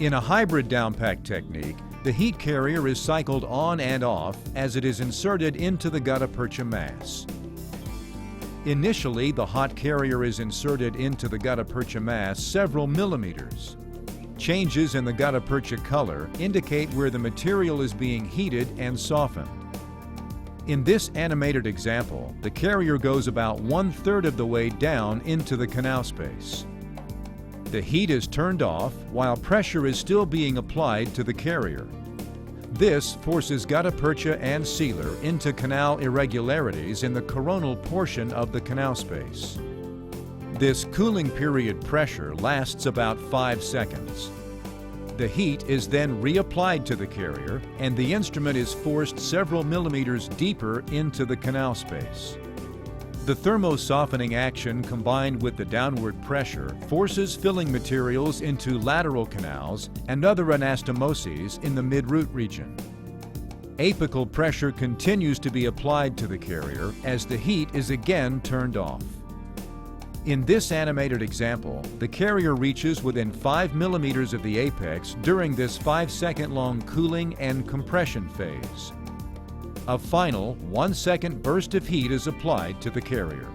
In a hybrid downpack technique, the heat carrier is cycled on and off as it is inserted into the gutta percha mass. Initially, the hot carrier is inserted into the gutta percha mass several millimeters. Changes in the gutta percha color indicate where the material is being heated and softened. In this animated example, the carrier goes about 1/3 of the way down into the canal space. The heat is turned off while pressure is still being applied to the carrier. This forces gutta percha and sealer into canal irregularities in the coronal portion of the canal space. This cooling period pressure lasts about 5 seconds. The heat is then reapplied to the carrier and the instrument is forced several millimeters deeper into the canal space. The thermo-softening action combined with the downward pressure forces filling materials into lateral canals and other anastomoses in the mid-root region. Apical pressure continues to be applied to the carrier as the heat is again turned off. In this animated example, the carrier reaches within 5 millimeters of the apex during this 5-second-long cooling and compression phase. A final 1-second burst of heat is applied to the carrier.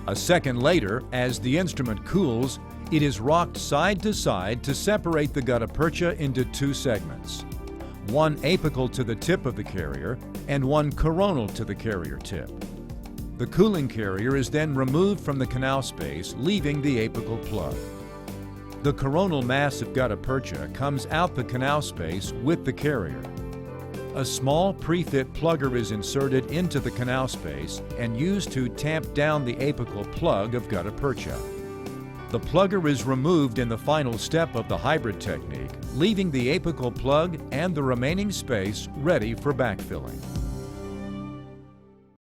A second later, as the instrument cools, it is rocked side to side to separate the gutta percha into 2 segments, one apical to the tip of the carrier and one coronal to the carrier tip. The cooling carrier is then removed from the canal space, leaving the apical plug. The coronal mass of gutta percha comes out the canal space with the carrier. A small pre-fit plugger is inserted into the canal space and used to tamp down the apical plug of gutta percha. The plugger is removed in the final step of the hybrid technique, leaving the apical plug and the remaining space ready for backfilling.